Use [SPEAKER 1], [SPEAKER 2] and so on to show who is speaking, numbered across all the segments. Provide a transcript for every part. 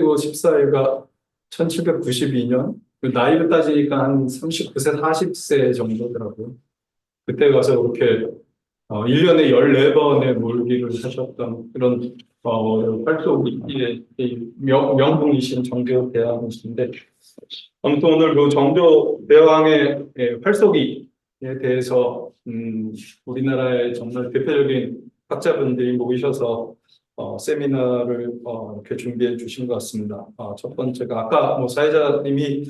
[SPEAKER 1] 그리고 14일가 1792년, 나이로 따지니까 한 39세, 40세 정도더라고요. 그때 가서 그렇게 1년에 14번의 몰기를 하셨던 그런 활동이 명분이신 정조 대왕이신데, 아무튼 오늘 그 정조 대왕의 활쏘기에 대해서 우리나라의 정말 대표적인 학자분들이 모이셔서 세미나를 이렇게 준비해 주신 것 같습니다. 첫 번째가 아까 뭐 사회자님이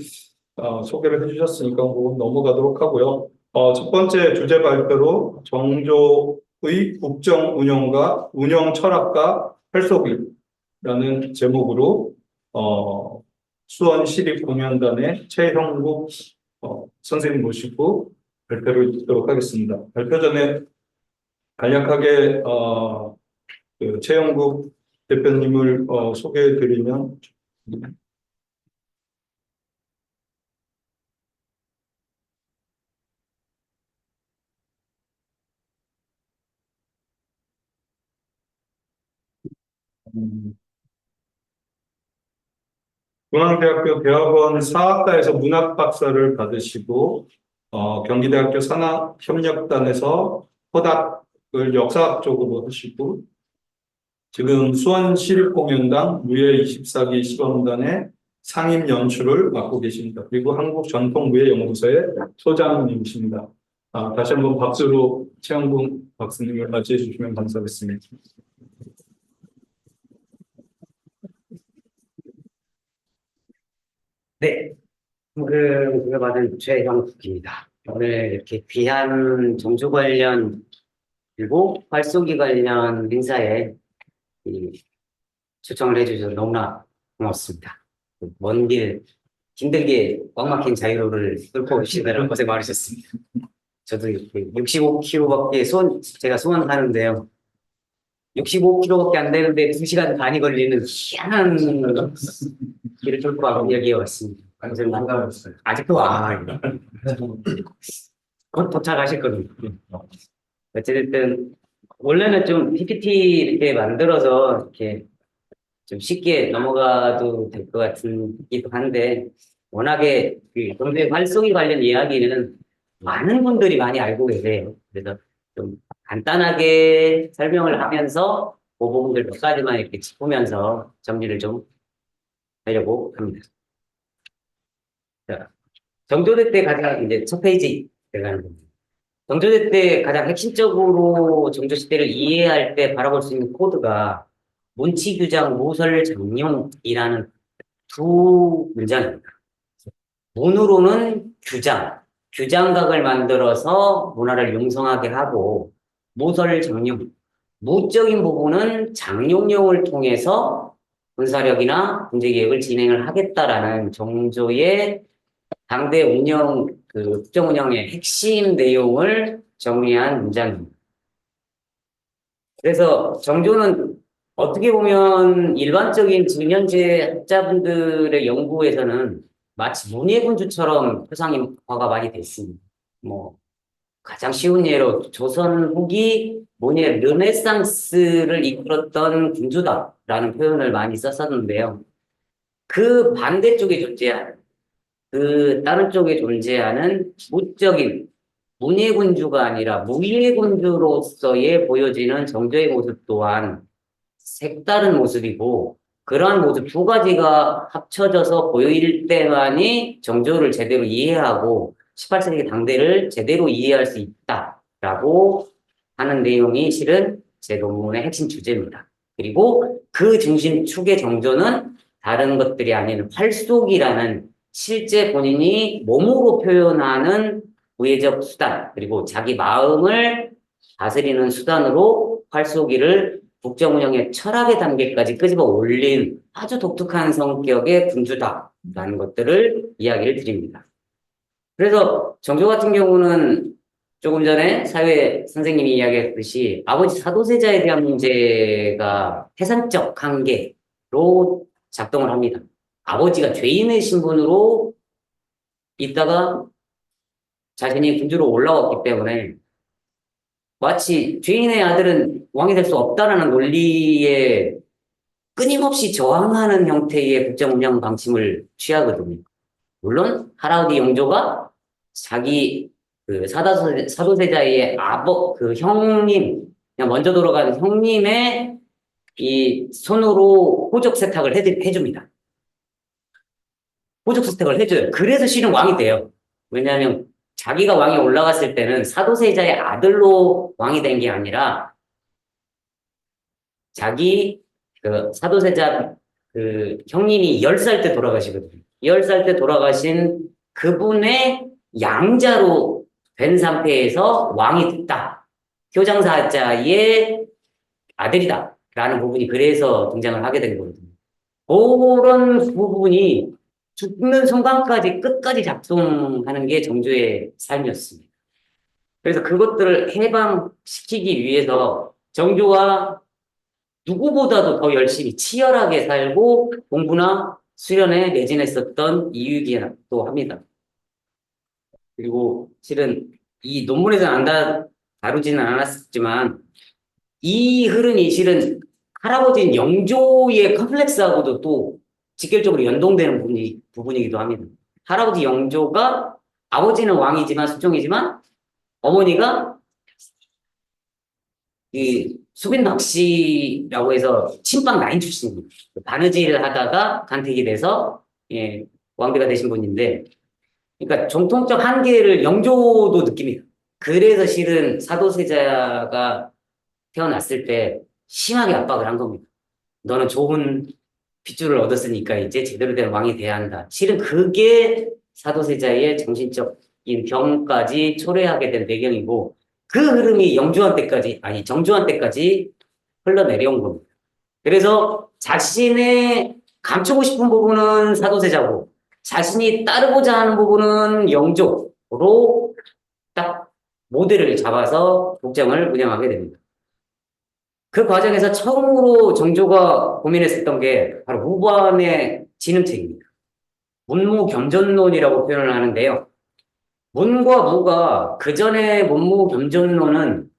[SPEAKER 1] 소개를 해주셨으니까 그건 넘어가도록 하고요. 첫 번째 주제 발표로 정조의 국정 운영과 운영 철학과 활쏘기라는 제목으로 수원시립공연단의 최형국 선생님 모시고 발표를 듣도록 하겠습니다. 발표 전에 간략하게 그 최형국 대표님을 소개해 드리면, 음, 중앙대학교 대학원 사학과에서 문학 박사를 받으시고 경기대학교 산학협력단에서 허닥을 역사학적으로 하시고 지금 수원시립공연당 무예 24기 시범단의 상임 연출을 맡고 계십니다. 그리고 한국전통무예연구소의 소장님이십니다. 다시 한번 박수로 최영국 박사님을 맞이해 주시면 감사하겠습니다.
[SPEAKER 2] 네, 제가 받은 최형국입니다. 오늘 이렇게 귀한 정주 관련 그리고 활쏘기 관련 행사에 초청을 해주셔서 너무나 고맙습니다. 먼 길 힘들게 꽉 막힌 자유로를 뚫고 오시느라 고생 많으셨습니다. 저도 이렇게 65km밖에 제가 수원 사는데요. 65km밖에 안 되는데 2시간 반이 걸리는 희한한 길을 뚫고 여기에 왔습니다. 완전 반가웠어요. 아직도 곧 도착하실 겁니다. 어쨌든 원래는 좀 PPT 이렇게 만들어서 이렇게 좀 쉽게 넘어가도 될 것 같기도 한데 워낙에 그 경제 활성화 관련 이야기는 많은 분들이 많이 알고 계세요. 그래서 좀 간단하게 설명을 하면서 그 부분들 몇 가지만 이렇게 짚으면서 정리를 좀 하려고 합니다. 자, 정조대 때 가장 이제 첫 페이지 들어가는 겁니다. 정조대 때 가장 핵심적으로 정조 시대를 이해할 때 바라볼 수 있는 코드가 문치규장 모설장룡이라는 두 문장입니다. 문으로는 규장각을 만들어서 문화를 융성하게 하고 모설장룡, 무적인 부분은 장룡령을 통해서 군사력이나 군제개혁을 진행을 하겠다라는 정조의 당대 운영, 국정 운영의 핵심 내용을 정리한 문장입니다. 그래서 정조는 어떻게 보면 일반적인 지금 현재 학자분들의 연구에서는 마치 문예군주처럼 표상화가 많이 됐습니다. 뭐 가장 쉬운 예로 조선 후기 문예 르네상스를 이끌었던 군주다라는 표현을 많이 썼었는데요. 그 반대쪽에 존재하는 다른 쪽에 존재하는 무적인 문예군주가 아니라 무예군주로서의 보여지는 정조의 모습 또한 색다른 모습이고 그러한 모습 두 가지가 합쳐져서 보일 때만이 정조를 제대로 이해하고 18세기 당대를 제대로 이해할 수 있다라고 하는 내용이 실은 제 논문의 핵심 주제입니다. 그리고 그 중심축의 정조는 다른 것들이 아닌 활쏘기라는 실제 본인이 몸으로 표현하는 우회적 수단 그리고 자기 마음을 다스리는 수단으로 활쏘기를 국정운영의 철학의 단계까지 끄집어 올린 아주 독특한 성격의 군주다라는 것들을 이야기를 드립니다. 그래서 정조 같은 경우는 조금 전에 사회 선생님이 이야기했듯이 아버지 사도세자에 대한 문제가 태산적 한계로 작동을 합니다. 아버지가 죄인의 신분으로 있다가 자신이 군주로 올라왔기 때문에 마치 죄인의 아들은 왕이 될 수 없다라는 논리에 끊임없이 저항하는 형태의 국정 운영 방침을 취하거든요. 물론 하라우디 영조가 자기 그 사도세자의 그 형님, 그냥 먼저 돌아간 형님의 이 손으로 호적 세탁을 해줍니다. 호적 세탁을 해줘요. 그래서 실은 왕이 돼요. 왜냐하면 자기가 왕에 올라갔을 때는 사도세자의 아들로 왕이 된 게 아니라 자기 그 사도세자 그 형님이 10살 때 돌아가시거든요. 10살 때 돌아가신 그분의 양자로 된 상태에서 왕이 됐다. 효장사자의 아들이다. 라는 부분이 그래서 등장을 하게 된 거거든요. 그런 부분이 죽는 순간까지 끝까지 작동하는 게 정조의 삶이었습니다. 그래서 그것들을 해방시키기 위해서 정조와 누구보다도 더 열심히 치열하게 살고 공부나 수련에 매진했었던 이유이기도 합니다. 그리고 실은 이 논문에서는 다루지는 않았지만 이 흐름이 실은 할아버지인 영조의 컴플렉스하고도 또 직결적으로 연동되는 부분이기도 합니다. 할아버지 영조가 아버지는 왕이지만 수종이지만 어머니가 이 수빈박 씨라고 해서 친박 라인 출신입니다. 바느질을 하다가 간택이 돼서 예, 왕비가 되신 분인데, 그러니까 정통적 한계를 영조도 느낍니다. 그래서 실은 사도세자가 태어났을 때 심하게 압박을 한 겁니다. 너는 좋은 핏줄을 얻었으니까 이제 제대로 된 왕이 돼야 한다. 실은 그게 사도세자의 정신적인 병까지 초래하게 된 배경이고, 그 흐름이 정조한 때까지 흘러내려온 겁니다. 그래서 자신의 감추고 싶은 부분은 사도세자고, 자신이 따르고자 하는 부분은 영조로 딱 모델을 잡아서 국정을 운영하게 됩니다. 그 과정에서 처음으로 정조가 고민했었던 게 바로 무반의 진음책입니다. 문무겸전론이라고 표현을 하는데요. 문과 무가 그 전에 문무겸전론은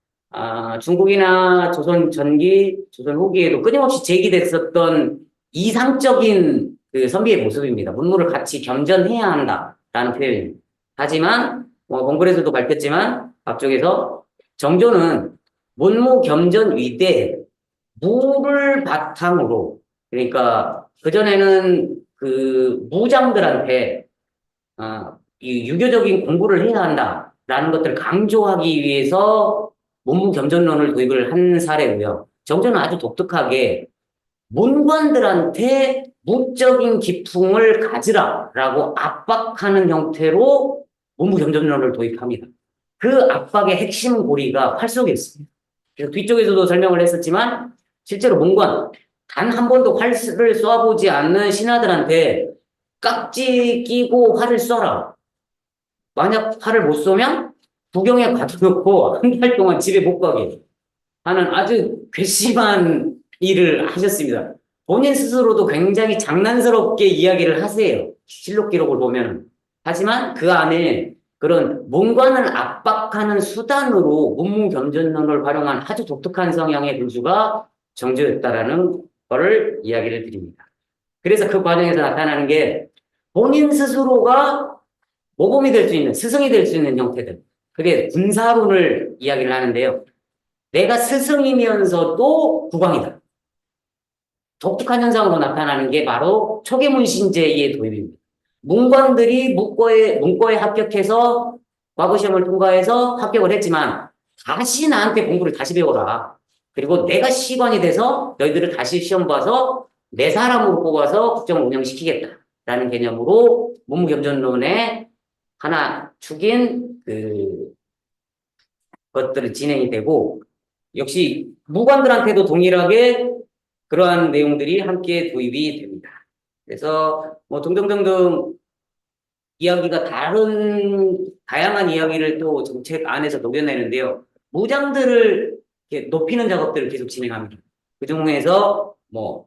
[SPEAKER 2] 중국이나 조선 전기, 조선 후기에도 끊임없이 제기됐었던 이상적인 그 선비의 모습입니다. 문무를 같이 겸전해야 한다라는 표현입니다. 하지만 공부에서도 밝혔지만 앞쪽에서 정조는 문무겸전 위대 무를 바탕으로, 그러니까 그전에는 그 무장들한테 이 유교적인 공부를 해야 한다라는 것들을 강조하기 위해서 문무겸전론을 도입을 한 사례고요. 정조는 아주 독특하게 문관들한테 무적인 기풍을 가지라라고 압박하는 형태로 문무겸전론을 도입합니다. 그 압박의 핵심 고리가 활 속에 있습니다. 그래서 뒤쪽에서도 설명을 했었지만 실제로 문관 단 한 번도 활을 쏴보지 않는 신하들한테 깍지 끼고 활을 쏴라. 만약 활을 못 쏘면 부경에 가둬놓고 한 달 동안 집에 못 가게 하는 아주 괘씸한 일을 하셨습니다. 본인 스스로도 굉장히 장난스럽게 이야기를 하세요. 실록 기록을 보면. 하지만 그 안에 그런 문관을 압박하는 수단으로 문무겸전론을 활용한 아주 독특한 성향의 군주가 정조였다라는 거를 이야기를 드립니다. 그래서 그 과정에서 나타나는 게 본인 스스로가 모범이 될 수 있는, 스승이 될 수 있는 형태들. 그게 군사론을 이야기를 하는데요. 내가 스승이면서도 국왕이다. 독특한 현상으로 나타나는 게 바로 초계문신제의 도입입니다. 문관들이 문과에 합격해서 과거 시험을 통과해서 합격을 했지만 다시 나한테 공부를 다시 배워라. 그리고 내가 시관이 돼서 너희들을 다시 시험 봐서 내 사람으로 뽑아서 국정을 운영시키겠다라는 개념으로 문무겸전론의 하나 축인 그 것들이 진행이 되고, 역시 무관들한테도 동일하게 그러한 내용들이 함께 도입이 됩니다. 그래서 뭐 등등등등 이야기가 다양한 이야기를 또 정책 안에서 녹여내는데요. 무장들을 이렇게 높이는 작업들을 계속 진행합니다. 그 중에서 뭐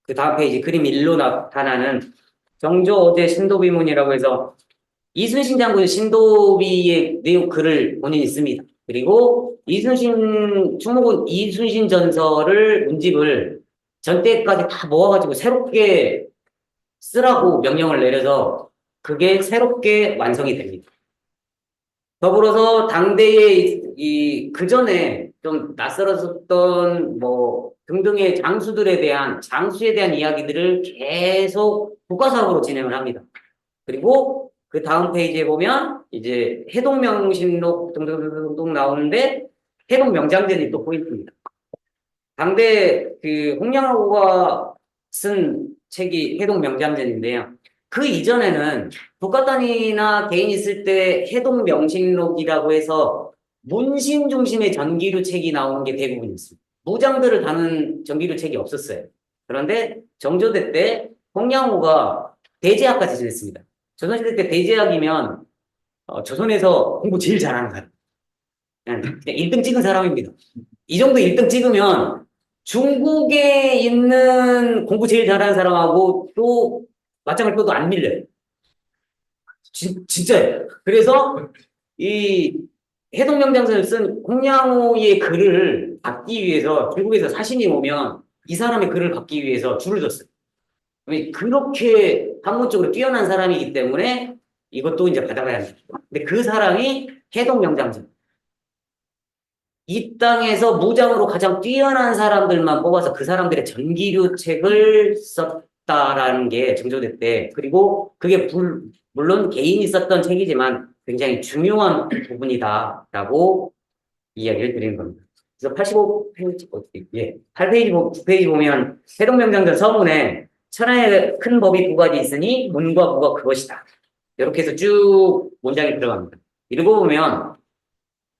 [SPEAKER 2] 그 다음 페이지 그림 1로 나타나는 정조 어제 신도비문이라고 해서 이순신 장군 신도비의 내용 글을 본인이 씁니다. 그리고 충무군 이순신 전설을 문집을 전때까지 다 모아가지고 새롭게 쓰라고 명령을 내려서 그게 새롭게 완성이 됩니다. 더불어서 당대의 그전에 좀 낯설었던 뭐 등등의 장수에 대한 이야기들을 계속 국가사업으로 진행을 합니다. 그리고 그 다음 페이지에 보면 이제 해동명신록 등등등등 나오는데 해동명장전이 또 포인트입니다. 당대 그 홍양하고가 쓴 책이 해동명장전인데요. 그 이전에는 국가단위나 개인이 쓸 때 해동명식록이라고 해서 문신 중심의 전기류 책이 나오는 게 대부분이었습니다. 무장들을 다룬 전기류 책이 없었어요. 그런데 정조대 때 홍양호가 대제학까지 지냈습니다. 조선시대 때 대제학이면 조선에서 공부 제일 잘하는 사람. 그냥 1등 찍은 사람입니다. 이 정도 1등 찍으면 중국에 있는 공부 제일 잘하는 사람하고 또 맞짱을 펴도 안 밀려요. 진짜예요. 그래서 이 해동명장선을 쓴 홍양호의 글을 받기 위해서 중국에서 사신이 오면 이 사람의 글을 받기 위해서 줄을 줬어요. 그렇게 학문적으로 뛰어난 사람이기 때문에 이것도 이제 받아가야 합니다. 근데 그 사람이 해동명장선. 이 땅에서 무장으로 가장 뛰어난 사람들만 뽑아서 그 사람들의 전기류 책을 썼다라는 게 정조대 때, 그리고 그게 물론 개인이 썼던 책이지만 굉장히 중요한 부분이다라고 이야기를 드리는 겁니다. 그래서 85페이지, 8페이지, 9페이지 보면 해동명장전 서문에 천하의 큰 법이 두 가지 있으니 문과 무가 그것이다. 이렇게 해서 쭉 문장이 들어갑니다. 읽어보면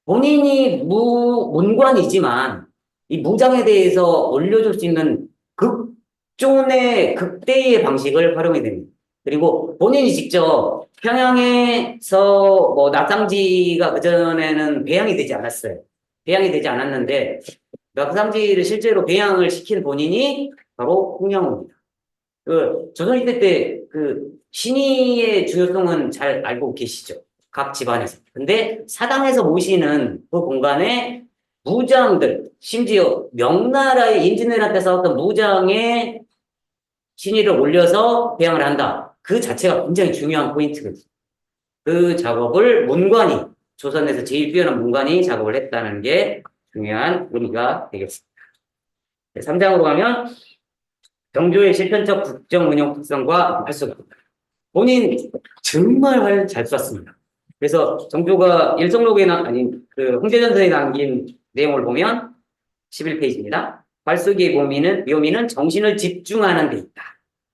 [SPEAKER 2] 본인이 문관이지만 이 무장에 대해서 올려줄 수 있는 극대의 방식을 활용해야 됩니다. 그리고 본인이 직접 평양에서 뭐 낙상지가 그전에는 배양이 되지 않았어요. 배양이 되지 않았는데 낙상지를 실제로 배양을 시킨 본인이 바로 홍양호입니다. 조선시대 때 신의의 중요성은 잘 알고 계시죠? 각 집안에서. 근데 사당에서 모시는 그 공간에 무장들, 심지어 명나라의 임진왜란 때 싸웠던 무장에 신의를 올려서 배양을 한다. 그 자체가 굉장히 중요한 포인트거든요. 그 작업을 문관이, 조선에서 제일 뛰어난 문관이 작업을 했다는 게 중요한 의미가 되겠습니다. 3장으로 가면 정조의 실천적 국정 운영 특성과 활성. 본인 정말 잘 썼습니다. 그래서 정조가 일성록에 홍제전선에 남긴 내용을 보면 11페이지입니다. 활쏘기의 묘미는 정신을 집중하는 데 있다.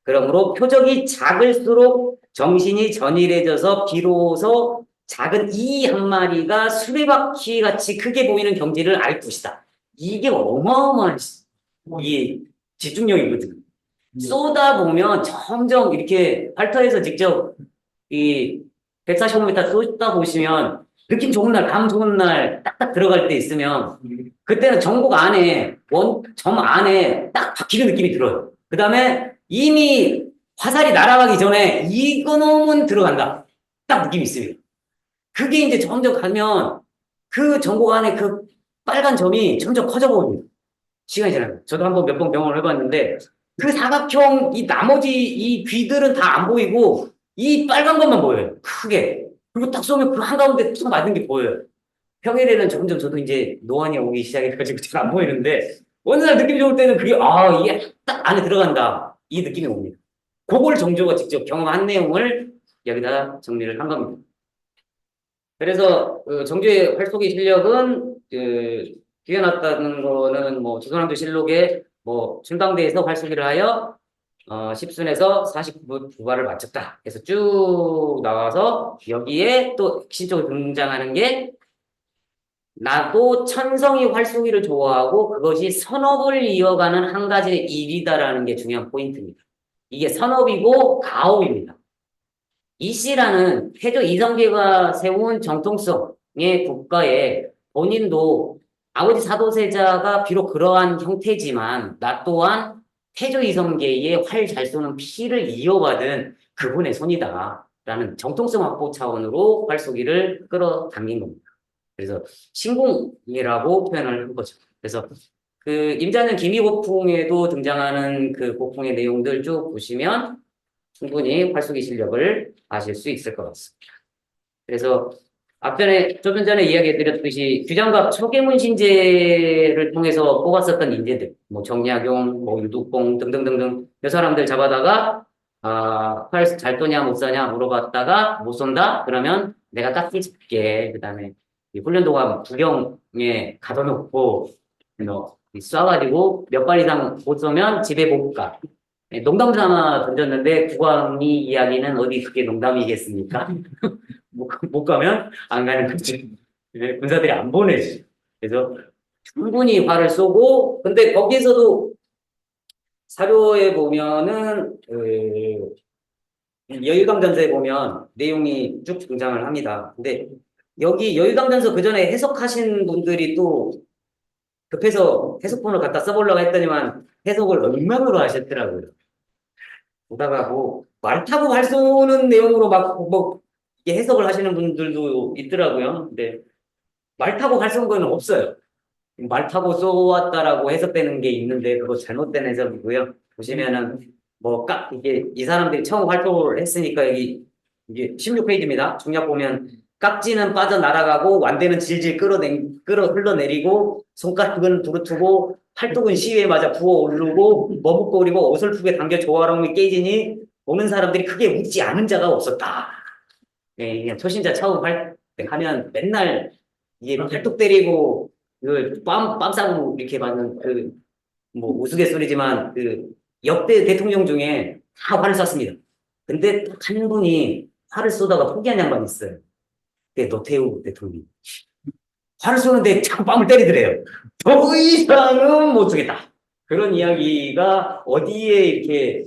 [SPEAKER 2] 그러므로 표적이 작을수록 정신이 전일해져서 비로소 작은 이 한 마리가 수레바퀴 같이 크게 보이는 경지를 알 것이다. 이게 어마어마한 이 집중력이거든요. 쏘다 보면 점점 이렇게 팔터에서 직접 이 145m 쏘다 보시면 느낌 좋은 날, 감 좋은 날 딱딱 들어갈 때 있으면 그때는 전곡 안에 점 안에 딱 박히는 느낌이 들어요. 그 다음에 이미 화살이 날아가기 전에 이거놈은 들어간다. 딱 느낌이 있습니다. 그게 이제 점점 가면 그 전곡 안에 그 빨간 점이 점점 커져 보입니다. 시간이 지나면. 저도 한번 몇 번 경험을 해봤는데 그 사각형 이 나머지 이 귀들은 다 안 보이고 이 빨간 것만 보여요. 크게. 그리고 딱 쏘면 그 한가운데 툭 맞은 게 보여요. 평일에는 점점 저도 이제 노안이 오기 시작해가지고 잘 안 보이는데 어느 날 느낌이 좋을 때는 그게 이게 딱 안에 들어간다. 이 느낌이 옵니다. 그걸 정조가 직접 경험한 내용을 여기다 정리를 한 겁니다. 그래서 정조의 활쏘기 실력은 뛰어났다는 거는 뭐 조선왕조 실록에 뭐 춘당대에서 활쏘기를 하여 10순에서 49발을 마쳤다. 그래서 쭉 나와서 여기에 또 핵심적으로 등장하는 게 나도 천성이 활쏘기를 좋아하고 그것이 선업을 이어가는 한 가지의 일이다라는 게 중요한 포인트입니다. 이게 선업이고 가업입니다. 이씨라는 태조 이성계가 세운 정통성의 국가에 본인도 아버지 사도세자가 비록 그러한 형태지만 나 또한 태조 이성계의 활 잘 쏘는 피를 이어받은 그분의 손이다라는 정통성 확보 차원으로 활쏘기를 끌어당긴 겁니다. 그래서 신궁이라고 표현을 한 거죠. 그래서 그 임자는 기미고풍에도 등장하는 그 고풍의 내용들 쭉 보시면 충분히 활쏘기 실력을 아실 수 있을 것 같습니다. 그래서 앞전에 조금 전에 이야기해드렸듯이 규장갑 초계문 신제를 통해서 뽑았었던 인재들, 뭐 정약용, 뭐 유두공 등등등등 이 사람들 잡아다가 활 잘 쏘냐 못 쏘냐 물어봤다가 못 쏜다 그러면 내가 깍지 잡게 그다음에 이 훈련도감 구경에 가둬놓고 쏴가지고 몇 발 이상 못 쏘면 집에 못 가. 농담 삼아 던졌는데 국왕이 이야기는 어디 그게 농담이겠습니까? 못 가면 안 가는 거지. 군사들이 안 보내지. 그래서 충분히 활을 쏘고, 근데 거기서도 사료에 보면은, 여유강전서에 보면 내용이 쭉 등장을 합니다. 근데 여기 여유강전서 그 전에 해석하신 분들이 또 급해서 해석본을 갖다 써보려고 했더니만 해석을 엉망으로 하셨더라고요. 보다가 뭐 말 타고 활 쏘는 내용으로 막 뭐 이게 해석을 하시는 분들도 있더라고요. 근데 말 타고 활 쏜 거는 없어요. 말 타고 쏘았다라고 해석되는 게 있는데 그거 잘못된 해석이고요. 보시면은 이게 이 사람들이 처음 활동을 했으니까 이게 16페이지입니다. 중략 보면 깍지는 빠져나가고 완대는 질질 끌어 흘러내리고 손가락은 부르트고 팔뚝은 시위에 맞아 부어오르고 머뭇거리고 어설프게 당겨 조화로움이 깨지니 보는 사람들이 크게 웃지 않은 자가 없었다. 네, 그냥 초신자 처음 하면 맨날 이게 팔뚝 때리고 빰 싸고 이렇게 받는 뭐 우스갯소리지만 역대 대통령 중에 다 활을 쐈습니다. 근데 딱 한 분이 활을 쏘다가 포기한 양반이 있어요. 그게 노태우 대통령. 활을 쏘는데 자꾸 뺨을 때리더래요. 더 이상은 못 쏘겠다. 그런 이야기가 어디에 이렇게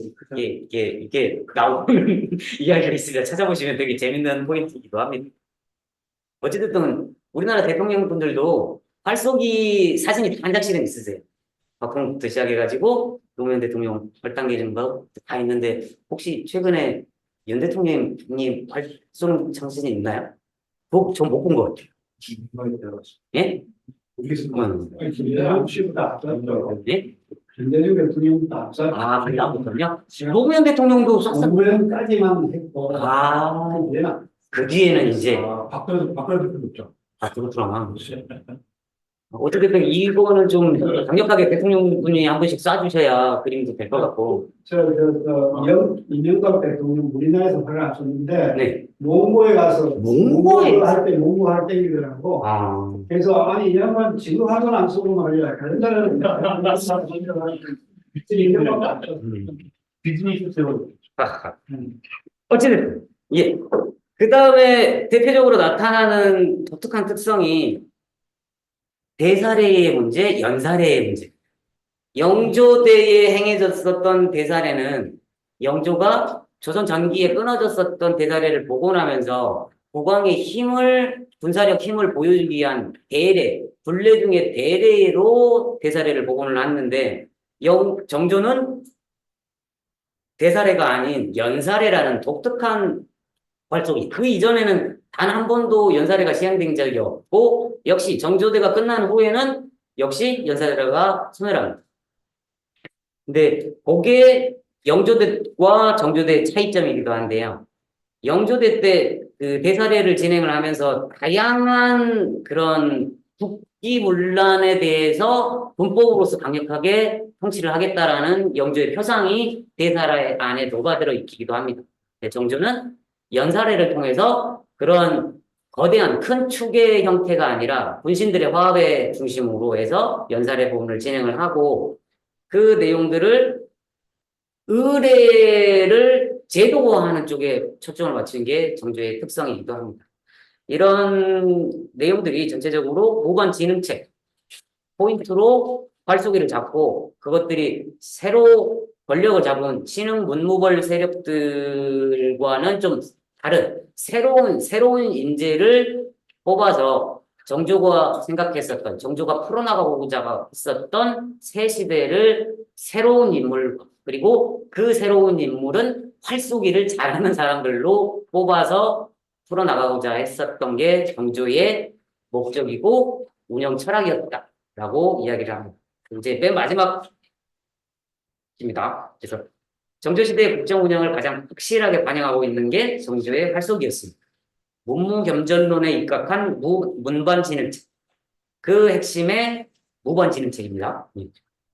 [SPEAKER 2] 나오는 이야기가 있으니까 찾아보시면 되게 재밌는 포인트이기도 합니다. 어찌됐든 우리나라 대통령분들도 활쏘기 사진이 한 장씩은 있으세요. 박홍부터 시작해가지고 노무현 대통령 활단계 증거 다 있는데 혹시 최근에 윤 대통령님 활 쏘는 장신이 있나요? 그거 전 못 본 것 같아요. 예?
[SPEAKER 3] 김대중 씨보다 앞섰죠.
[SPEAKER 2] 예?
[SPEAKER 3] 김대중 대통령보다 앞섰죠.
[SPEAKER 2] 근데 아무튼요? 노무현 대통령도 쐈어.
[SPEAKER 3] 노무현까지만 했고, 얘는
[SPEAKER 2] 그 뒤에는 이제,
[SPEAKER 3] 박근혜 대통령.
[SPEAKER 2] 그렇구나. 어떻게든 이거는 좀 강력하게 대통령분이 한 번씩 쏴주셔야 그림도 될 것 같고.
[SPEAKER 3] 이명박 대통령 우리나라에서 활을 안 쏘는데,
[SPEAKER 2] 네.
[SPEAKER 3] 몽고에 가서,
[SPEAKER 2] 몽고에?
[SPEAKER 3] 몽고 할 때이더라고. 그래서, 아니, 이 양반 지금 활을 안 쏘고 말이야. 다른 나라는 이명박도 안 쏘. 비즈니스 세월.
[SPEAKER 2] 어쨌든, 예. 그 다음에 대표적으로 나타나는 독특한 특성이 대사례의 문제, 연사례의 문제. 영조대에 행해졌었던 대사례는 영조가 조선 전기에 끊어졌었던 대사례를 복원하면서 국왕의 군사력 힘을 보여주기 위한 대례, 분례 중에 대례로 대사례를 복원을 했는데 정조는 대사례가 아닌 연사례라는 독특한 활동이 그 이전에는 단 한 번도 연사례가 시행된 적이 없고 역시 정조대가 끝난 후에는 역시 연사례가 소멸합니다. 근데 그게 영조대와 정조대의 차이점이기도 한데요. 영조대 때 그 대사례를 진행을 하면서 다양한 그런 국기문란에 대해서 군법으로서 강력하게 통치를 하겠다라는 영조의 표상이 대사례 안에 녹아들어 있기도 합니다. 정조는 연사례를 통해서 그런 거대한 큰 축의 형태가 아니라 군신들의 화합의 중심으로 해서 연사례 부분을 진행을 하고 그 내용들을 의례를 제도화하는 쪽에 초점을 맞춘 게 정조의 특성이기도 합니다. 이런 내용들이 전체적으로 무관지능책 포인트로 활쏘기를 잡고 그것들이 새로 권력을 잡은 신흥 문무벌 세력들과는 좀 다른 새로운 인재를 뽑아서 정조가 생각했었던 정조가 풀어나가고자 했었던 새 시대를 새로운 인물 그리고 그 새로운 인물은 활쏘기를 잘하는 사람들로 뽑아서 풀어나가고자 했었던 게 정조의 목적이고 운영 철학이었다라고 이야기를 합니다. 이제 맨 마지막입니다. 그래서 정조시대의 국정 운영을 가장 확실하게 반영하고 있는 게 정조의 활속이었습니다. 문무겸전론에 입각한 문반진흥책, 그 핵심의 무반진흥책입니다.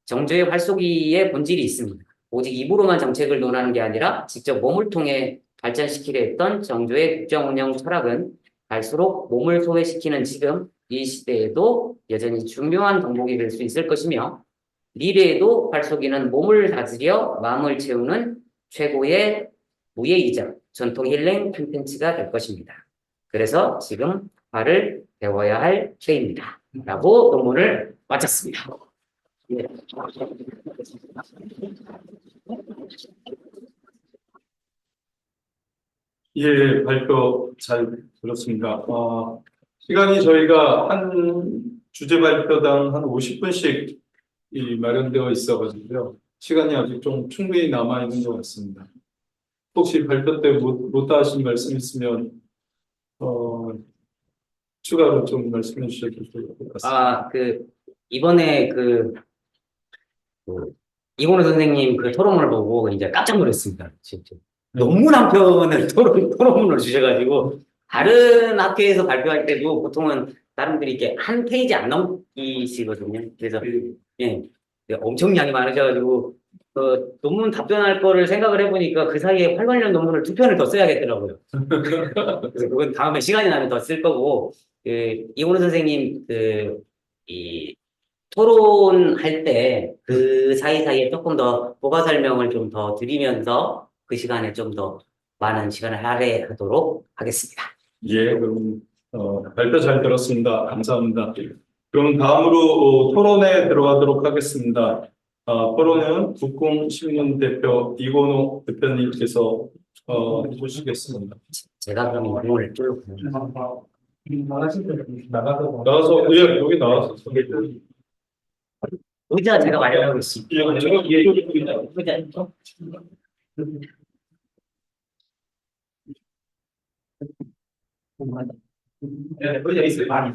[SPEAKER 2] 정조의 활속이의 본질이 있습니다. 오직 입으로만 정책을 논하는 게 아니라 직접 몸을 통해 발전시키려 했던 정조의 국정 운영 철학은 갈수록 몸을 소외시키는 지금 이 시대에도 여전히 중요한 덕목이 될 수 있을 것이며, 미래에도 활속이는 몸을 다스려 마음을 채우는 최고의 무예이자 전통 힐링 콘텐츠가 될 것입니다. 그래서 지금 화를 배워야 할 때입니다. 라고 논문을 마쳤습니다. 예.
[SPEAKER 1] 예, 발표 잘 들었습니다. 시간이 저희가 한 주제 발표당 한 50분씩 마련되어 있어가지고요. 시간이 아직 좀 충분히 남아있는 것 같습니다. 혹시 발표 때 못다 하신 말씀 있으면 추가로 좀 말씀해 주셔도 좋을 것 같습니다.
[SPEAKER 2] 이번에 이건우 선생님 그 토론문을 보고 이제 깜짝 놀랐습니다. 진짜. 논문 한 편을 토론문을 주셔가지고, 다른 학회에서 발표할 때도 보통은 사람들이 이렇게 한 페이지 안 넘기시거든요. 그래서, 예, 엄청 양이 많으셔가지고, 논문 답변할 거를 생각을 해보니까 그 사이에 8관련 논문을 2편을 더 써야겠더라고요. 그래서 그건 다음에 시간이 나면 더 쓸 거고, 이건우 선생님, 토론할 때 그 사이사이에 조금 더 보가 설명을 좀 더 드리면서 그 시간에 좀 더 많은 시간을 할애하도록 하겠습니다.
[SPEAKER 1] 예, 그럼 발표 잘 들었습니다. 감사합니다. 그럼 다음으로 토론에 들어가도록 하겠습니다. 토론은 국공신문 대표 이건우 대표님께서 해주시겠습니다.
[SPEAKER 2] 제가 그럼 오늘 쭉
[SPEAKER 1] 나가서 예, 여기 나와서
[SPEAKER 2] 의자 제가 마련하고 있습니다. 의자 있죠? 의자 있어요. 많이.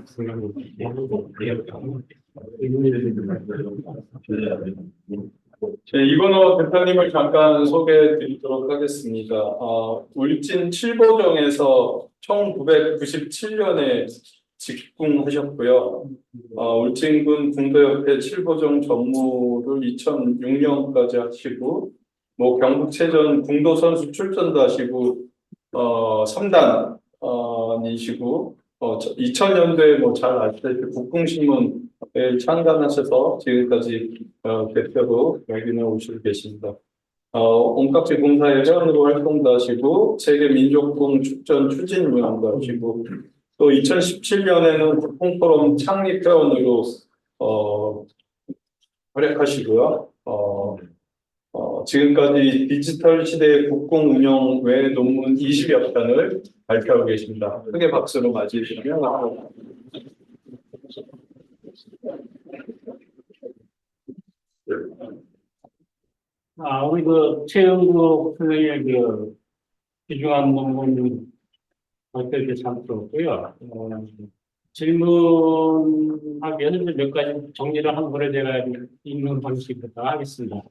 [SPEAKER 1] 이건호 대표님을 잠깐 소개해 드리도록 하겠습니다. 울진 칠보정에서 1997년에 직궁하셨고요. 울진군 군도협회 칠보정 전무를 2006년까지 하시고, 경북체전 궁도선수 출전도 하시고, 3단이시고, 2000년도에 잘 아시다시피 국궁신문에 창단하셔서 지금까지 대표로 여기는 오시고 계십니다. 온깍지 공사의 회원으로 활동도 하시고, 세계민족궁 축전 추진 운영도 하시고, 또 2017년에는 국궁포럼 창립 회원으로 활약하시고요. 지금까지 디지털 시대의 국공 운영 외 논문 20여 편을 발표하고 계십니다. 크게 박수로 맞이해 주시면
[SPEAKER 4] 우리 최영국 선생님의 귀중한 논문 발표에 참 들었고요. 질문하면 몇 가지 정리를 한 번에 제가 읽는 방식부터 하겠습니다.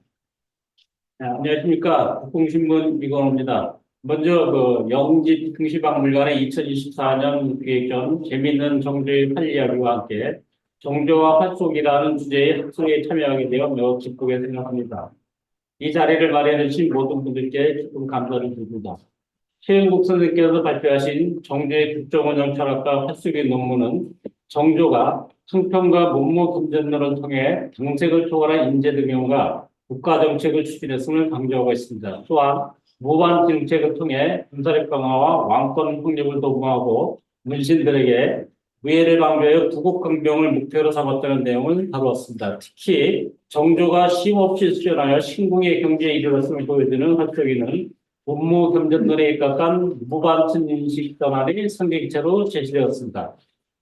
[SPEAKER 4] 안녕하십니까. 국공신문 이건호입니다. 먼저 영지 등시박물관의 2024년 기획전 재미있는 정조의 활 이야기와 함께 정조와 활속이라는 주제의 학술에 참여하게 되어 매우 기쁘게 생각합니다. 이 자리를 마련해 주신 모든 분들께 깊은 감사를 드립니다. 최영국 선생님께서 발표하신 정조의 국정운영 철학과 활속의 논문은 정조가 승평과 문무금전론을 통해 정책을 초월한 인재등용과 국가정책을 추진했음을 강조하고 있습니다. 또한 무반 정책을 통해 군사력 강화와 왕권 확립을 도모하고 문신들에게 무예를 방조하여 두국강병을 목표로 삼았다는 내용을 다루었습니다. 특히 정조가 쉼없이 수련하여 신궁의 경제에 이르렀음을 보여주는 활속이는 문무겸전론에 입각한 무반천 인식 전환의 성경체로 제시되었습니다.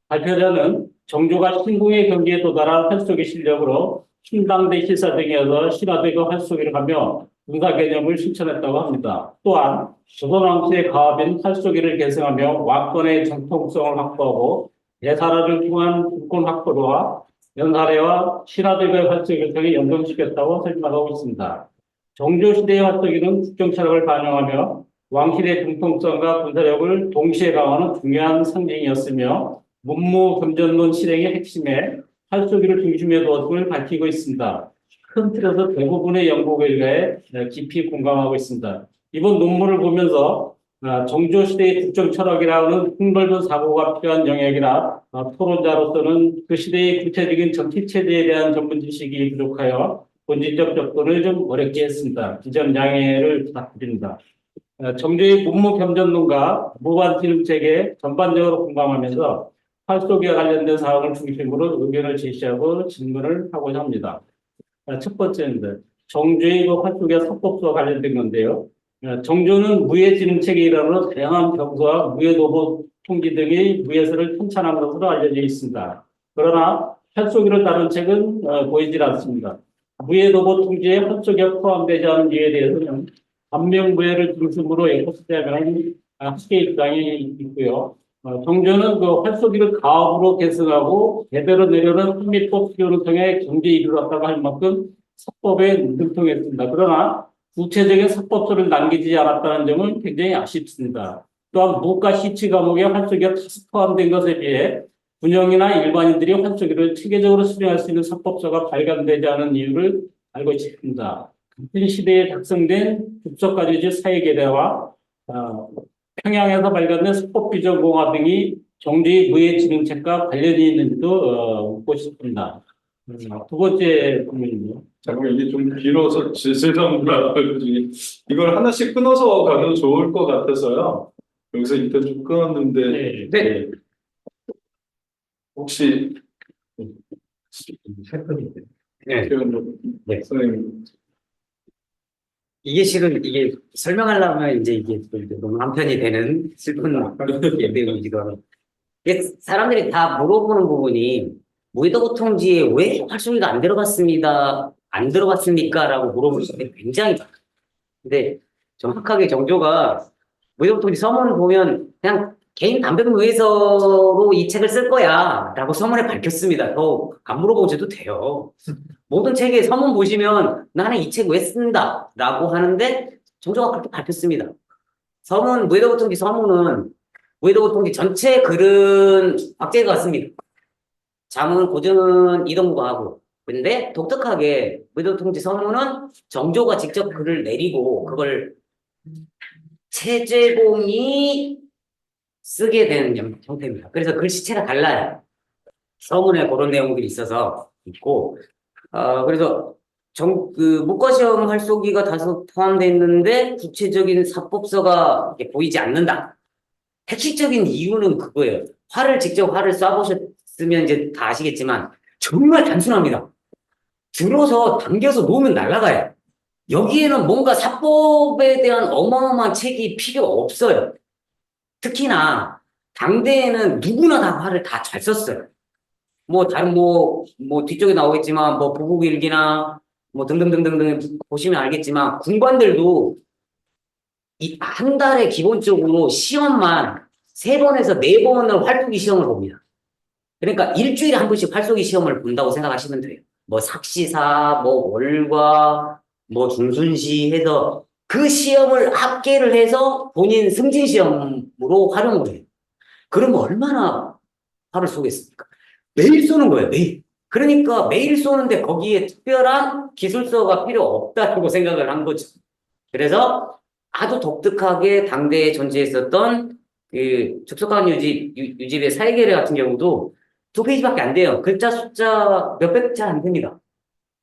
[SPEAKER 4] 발표자는 정조가 신궁의 경지에 도달한 활속의 실력으로 신당대 실사 등에서 신화되고 활속이를 하며 군사 개념을 실천했다고 합니다. 또한 조선왕실의 가업인 활속이를 계승하며 왕권의 정통성을 확보하고 대사라를 통한 국권 확보와 연사례와 신화들과의 활동을 통해 연동시켰다고 설명하고 있습니다. 정조시대의 활동기는 국정철학을 반영하며 왕실의 중통성과 군사력을 동시에 강화하는 중요한 상징이었으며 문무 겸전론 실행의 핵심에 활쏘기를 중심에 두었음을 밝히고 있습니다. 큰 틀에서 대부분의 연구 결과에 깊이 공감하고 있습니다. 이번 논문을 보면서 정조시대의 국정 철학이라는 풍넓은 사고가 필요한 영역이라 토론자로서는 그 시대의 구체적인 정치체제에 대한 전문 지식이 부족하여 본질적 접근을 좀 어렵게 했습니다. 지적 양해를 부탁드립니다. 정조의 문무 겸전론과 무관지능체계 전반적으로 공감하면서 활쏘기와 관련된 사항을 중심으로 의견을 제시하고 질문을 하고자 합니다. 첫 번째는 정조의 활쏘기와 사법수와 관련된 건데요. 정조는 무예지능체계 일환으로 다양한 병사와 무예도보 통지 등의 무예서를 편찬한 것으로 알려져 있습니다. 그러나 활쏘기를 다룬 책은 보이질 않습니다. 무예도보 통지에 활쏘기가 포함되지 않은 이유에 대해서는 반명무예를 중심으로 역사하는 학계 입장이 있고요. 정조는 그 활쏘기를 가업으로 계승하고 대대로 내려오는 한미법 수교를 통해 경제에 이르렀다고 할 만큼 사법에 능통했습니다. 그러나 구체적인 사법서를 남기지 않았다는 점은 굉장히 아쉽습니다. 또한 무과 시치 과목에 활쏘기가 다수 포함된 것에 비해 군영이나 일반인들이 활쏘기를 체계적으로 수행할 수 있는 사법서가 발간되지 않은 이유를 알고 있습니다. 같은 시대에 작성된 급속가지주 사회계례와 평양에서 발간된 사법비전공화 등이 정조의 무예지능책과 관련이 있는지도 묻고 싶습니다. 두 번째 질문입니다.
[SPEAKER 1] 잠깐만 이게 좀 길어서 죄송합니다. 이걸 하나씩 끊어서 가도 좋을 것 같아서요. 여기서 일단 좀 끊었는데
[SPEAKER 2] 네.
[SPEAKER 1] 혹시
[SPEAKER 2] 네. 네.
[SPEAKER 1] 선생님
[SPEAKER 2] 이게 실은 이게 설명하려면 이제 이게 너무 한편이 되는 슬픈 내용이기도 하고. 이게 사람들이 다 물어보는 부분이 무예도보 통지에 왜 활쏘기가 안 들어갔습니까? 라고 물어볼 때 굉장히 많아요. 근데 정확하게 정조가 무예도보 통지 서문을 보면 그냥 개인 담백무예서로 이 책을 쓸 거야 라고 서문에 밝혔습니다. 더 안 물어보셔도 돼요. 모든 책에 서문 보시면 나는 이 책 왜 쓴다 라고 하는데 정조가 그렇게 밝혔습니다. 서문, 무예도보 통지 서문은 무예도보 통지 전체 글은 박재가 같습니다. 자문, 고증은 이동구가 하고. 근데 독특하게 무예도보 통지 서문은 정조가 직접 글을 내리고 그걸 최재봉이 쓰게 되는 형태입니다. 그래서 글씨체가 달라요. 서문에 그런 내용들이 있어서 있고, 그래서 문과시험 활쏘기가 다소 포함되어 있는데 구체적인 사법서가 이렇게 보이지 않는다. 핵심적인 이유는 그거예요. 직접 활을 쏴보셨으면 이제 다 아시겠지만 정말 단순합니다. 들어서 당겨서 놓으면 날아가요. 여기에는 뭔가 사법에 대한 어마어마한 책이 필요 없어요. 특히나 당대에는 누구나 다 활을 다 잘 썼어요. 다른 뒤쪽에 나오겠지만 부국일기나 등등등등등 보시면 알겠지만 군관들도 한 달에 기본적으로 시험만 3번에서 4번을 활쏘기 시험을 봅니다. 그러니까 일주일에 한 번씩 활쏘기 시험을 본다고 생각하시면 돼요. 삭시사, 월과, 중순시 해서 그 시험을 합계를 해서 본인 승진 시험으로 활용을 해요. 그러면 얼마나 활을 쏘겠습니까? 매일 쏘는 거예요, 매일. 그러니까 매일 쏘는데 거기에 특별한 기술서가 필요 없다고 생각을 한 거죠. 그래서 아주 독특하게 당대에 존재했었던 그 축소관 유집의 사회계례 같은 경우도 2페이지밖에 안 돼요. 글자 숫자 몇백 자 안 됩니다.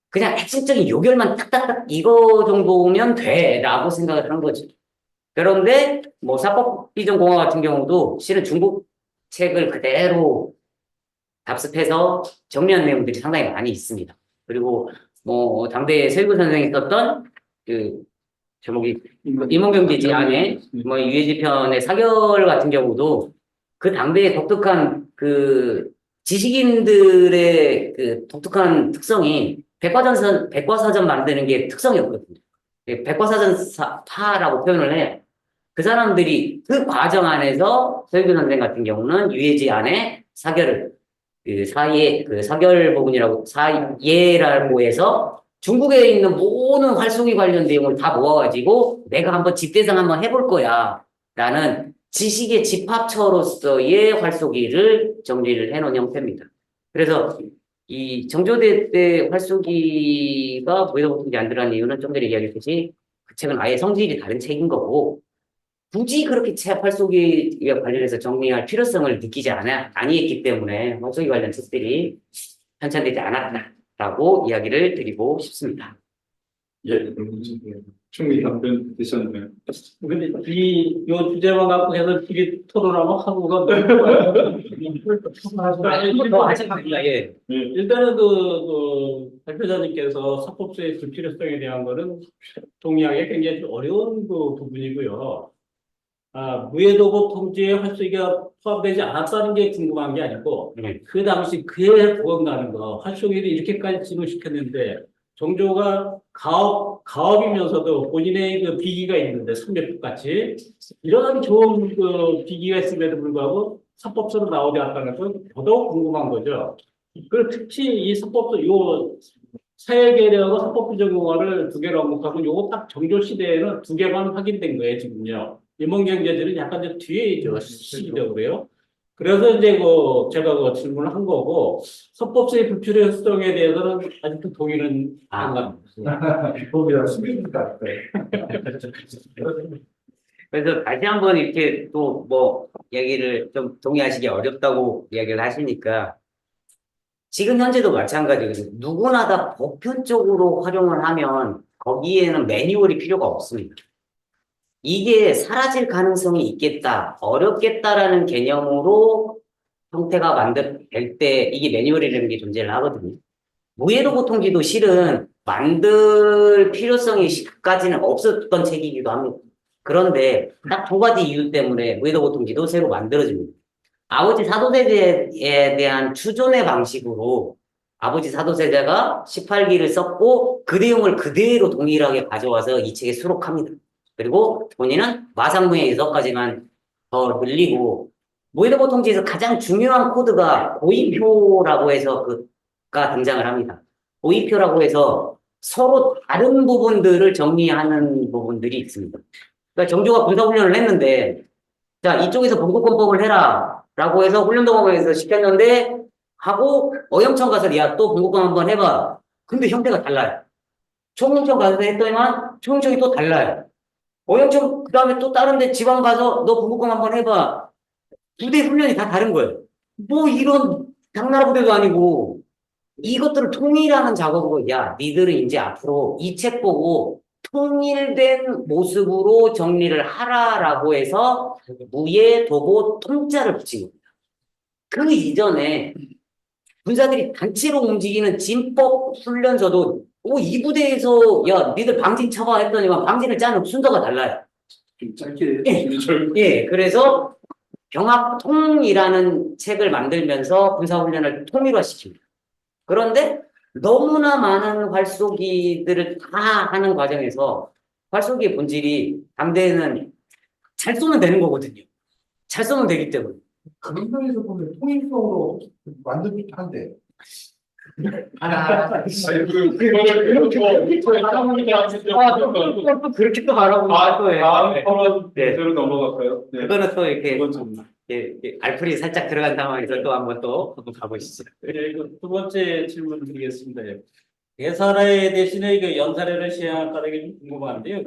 [SPEAKER 2] 그냥 핵심적인 요결만 딱딱딱 이거 정도면 돼라고 생각을 한 거죠. 그런데 사법비전공화 같은 경우도 실은 중국 책을 그대로 답습해서 정리한 내용들이 상당히 많이 있습니다. 그리고 당대 서유구 선생이 썼던 그 제목이 임원경제지 안에 유해지편의 사결 같은 경우도 그 당대의 독특한 그 지식인들의 그 독특한 특성이 백과사전 만드는 게 특성이었거든요. 백과사전파라고 표현을 해요. 그 사람들이 그 과정 안에서 서유교 선생 같은 경우는 유해지 안에 사결을 그 사결 부분이라고 사예라고 해서 중국에 있는 모든 활쏘기 관련 내용을 다 모아가지고 내가 한번 집대상 한번 해볼 거야 라는 지식의 집합처로서의 활쏘기를 정리를 해놓은 형태입니다. 그래서 이 정조대 때 활쏘기가 무예도보통지 안 들어간 이유는 좀 전에 이야기했듯이 그 책은 아예 성질이 다른 책인 거고 굳이 그렇게 책 활쏘기와 관련해서 정리할 필요성을 느끼지 아니했기 때문에 활쏘기 관련 책들이 편찬되지 않았다라고 이야기를 드리고 싶습니다.
[SPEAKER 1] 예, 충분히 답변 되셨네요.
[SPEAKER 4] 근데 요 주제만 갖고 해서 둘이 토론하면 하고가
[SPEAKER 2] 더 하셨습니다. 예.
[SPEAKER 4] 일단은 그 발표자님께서 사법부의 불필요성에 대한 거는 동의하기 굉장히 어려운 그 부분이고요. 무예도법 통지에 활쏘기가 포함되지 않았다는 게 궁금한 게 아니고
[SPEAKER 2] 네.
[SPEAKER 4] 그 당시 그에 부응하는 거 활쏘기를 이렇게까지 진행시켰는데 정조가 가업이면서도 본인의 그 비기가 있는데 삼명국 같이 이런 좋은 그 비기가 있음에도 불구하고 사법서로 나오지 않았다는 건 더더욱 궁금한 거죠. 그리고 특히 이 사법서 요 사회계례하고 사법부 적용화를 두 개로 언급하고 요거 딱 정조 시대에는 두 개만 확인된 거예요 지금요. 인문경제들은 약간 좀 뒤에 있죠 시기적으로요. 그래서 이제 제가 질문을 한 거고 사법서의 불필요성에 대해서는 아직도 동의는 안 갑니다.
[SPEAKER 3] 비법이라 숨깁니까?
[SPEAKER 2] 그래서 다시 한번 이렇게 또 뭐 얘기를 좀 동의하시기 어렵다고 이야기를 하시니까 지금 현재도 마찬가지거든요. 누구나 다 보편적으로 활용을 하면 거기에는 매뉴얼이 필요가 없습니다. 이게 사라질 가능성이 있겠다, 어렵겠다라는 개념으로 형태가 만들 때 이게 매뉴얼이라는 게 존재를 하거든요. 무예도보 통지도 실은 만들 필요성이까지는 없었던 책이기도 합니다. 그런데 딱 두 가지 이유 때문에 무예도보 통지도 새로 만들어집니다. 아버지 사도세자에 대한 추존의 방식으로 아버지 사도세자가 18기를 썼고 그 내용을 그대로 동일하게 가져와서 이 책에 수록합니다. 그리고 본인은 마상무예 6가지만 더 늘리고 무예도보 통지에서 가장 중요한 코드가 고의표라고 해서 가 등장을 합니다. 고의표라고 해서 서로 다른 부분들을 정리하는 부분들이 있습니다. 그러니까 정조가 군사훈련을 했는데 자 이쪽에서 봉국권법을 해라 라고 해서 훈련동업에서 시켰는데 하고 어영천 가서 야 또 봉국권 한번 해봐. 근데 형태가 달라요. 총영천 가서 했더니만 총영천이 또 달라요. 어영천 그 다음에 또 다른 데 지방 가서 너 봉국권 한번 해봐. 부대 훈련이 다 다른 거예요. 뭐 이런 당나라 부대도 아니고 이것들을 통일하는 작업으로 야 니들은 이제 앞으로 이 책 보고 통일된 모습으로 정리를 하라라고 해서 무예 도보 통자를 붙인 겁니다. 그 이전에 군사들이 단체로 움직이는 진법 훈련서도 이 부대에서 야 니들 방진 쳐봐 했더니만 방진을 짜는 순서가 달라요.
[SPEAKER 1] 좀 짧게
[SPEAKER 2] 예, 그래서 병합통이라는 책을 만들면서 군사훈련을 통일화시킵니다. 그런데 너무나 많은 활쏘기들을 다 하는 과정에서 활쏘기의 본질이 당대에는 잘 쏘면 되는 거거든요. 잘 쏘면 되기 때문에.
[SPEAKER 3] 그런 면에서 보면 통일성으로 만들기도 한데.
[SPEAKER 2] 또 그렇게 또 말하고
[SPEAKER 1] 다음 토론
[SPEAKER 2] 네.
[SPEAKER 1] 주제로 넘어갈까요? 네.
[SPEAKER 2] 그거는 또 이렇게
[SPEAKER 1] 그건 좀
[SPEAKER 2] 알풀이 살짝 들어간 상황에서 또 한번 가보시죠.
[SPEAKER 4] 네, 두 번째 질문 드리겠습니다. 대사례 대신에 그 연사례를 시행할까는 게 좀 궁금한데요.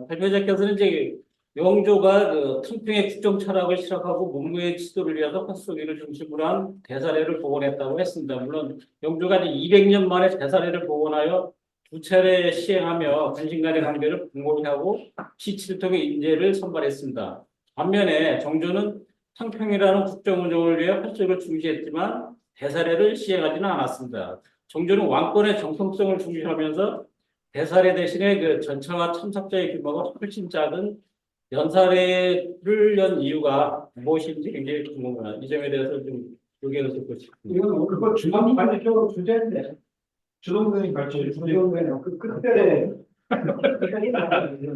[SPEAKER 4] 발표자께서는 이제 영조가 그 탕평의 국정 철학을 실학하고 문무의 지도를 위해서 활쏘기를 중심으로 한 대사례를 복원했다고 했습니다. 물론 영조가 이제 200년 만에 대사례를 복원하여 두 차례 시행하며 간신 간의 관계를 공고히하고 시칠통의 인재를 선발했습니다. 반면에 정조는 탕평이라는 국정운영을 위해 활쏘기를 중시했지만 대사례를 시행하지는 않았습니다. 정조는 왕권의 정통성을 중시하면서 대사례 대신에 그 전차와 참석자의 규모가 훨씬 작은 연사례를 연 이유가 무엇인지 굉장히 궁금합니다. 이 점에 대해서 좀 의견을 듣고 싶습니다.
[SPEAKER 3] 이건 그거 중앙관리적으로 주제인데 주동근이 발표 주동근이 그때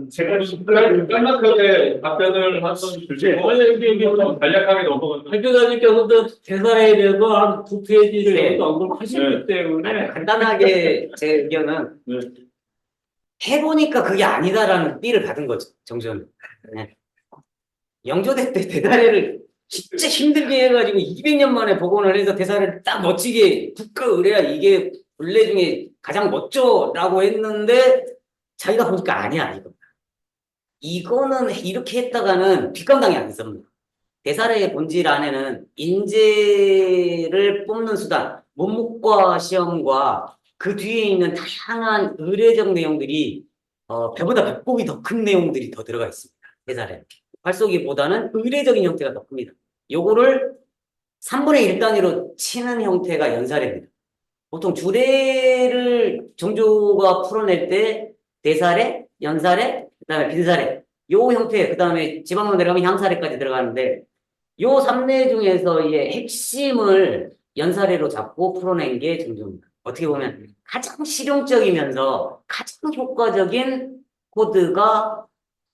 [SPEAKER 1] 제가 깜깜하게 답변을 한번 주시고
[SPEAKER 4] 여기
[SPEAKER 1] 간략하게 넘어가는
[SPEAKER 4] 학교장님께서도 대사에 대해서 한 두 페이지를
[SPEAKER 2] 네.
[SPEAKER 4] 언급하셨기 때문에
[SPEAKER 2] 간단하게 제 의견은
[SPEAKER 1] 네.
[SPEAKER 2] 해보니까 그게 아니다라는 삐를 받은 거죠, 정전. 네. 영조대 때 대사례를 진짜 힘들게 해가지고 200년 만에 복원을 해서 대사를 딱 멋지게 국가 의뢰야 이게 본래 중에 가장 멋져라고 했는데 자기가 보니까 아니야 이거. 이거는 이렇게 했다가는 뒷감당이 안 됐습니다. 대사례의 본질 안에는 인재를 뽑는 수단, 문목과 시험과 그 뒤에 있는 다양한 의례적 내용들이 배보다 배꼽이 더 큰 내용들이 더 들어가 있습니다. 대사례. 활쏘기보다는 의례적인 형태가 더 큽니다. 요거를 3분의 1 단위로 치는 형태가 연사례입니다. 보통 주례를 정조가 풀어낼 때 대사례, 연사례, 그다음에 빈사례 요 형태, 그다음에 지방론 내려가면 향사례까지 들어가는데 요 3례 중에서의 핵심을 연사례로 잡고 풀어낸 게 정조입니다. 어떻게 보면 가장 실용적이면서 가장 효과적인 코드가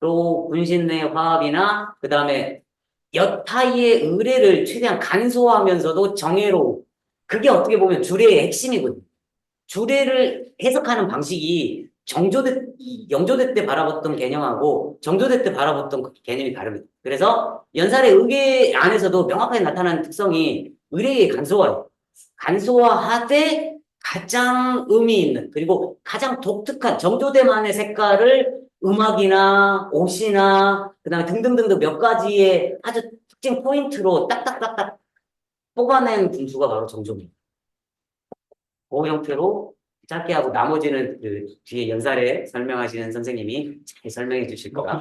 [SPEAKER 2] 로 분신 내 화합이나 그다음에 여타의 의례를 최대한 간소화하면서도 정예로 그게 어떻게 보면 주례의 핵심이거든요. 주례를 해석하는 방식이 영조대 때 바라봤던 개념하고 정조대 때 바라봤던 그 개념이 다릅니다. 그래서 연살의 의례 안에서도 명확하게 나타나는 특성이 의례의 간소화예요. 간소화하되 가장 의미 있는 그리고 가장 독특한 정조대만의 색깔을 음악이나 옷이나 그다음에 등등등등 몇 가지의 아주 특징 포인트로 딱딱딱딱 뽑아낸 분수가 바로 정조입니다. 그 형태로 짧게 하고 나머지는 그 뒤에 연살에 설명하시는 선생님이 잘 설명해 주실 거라.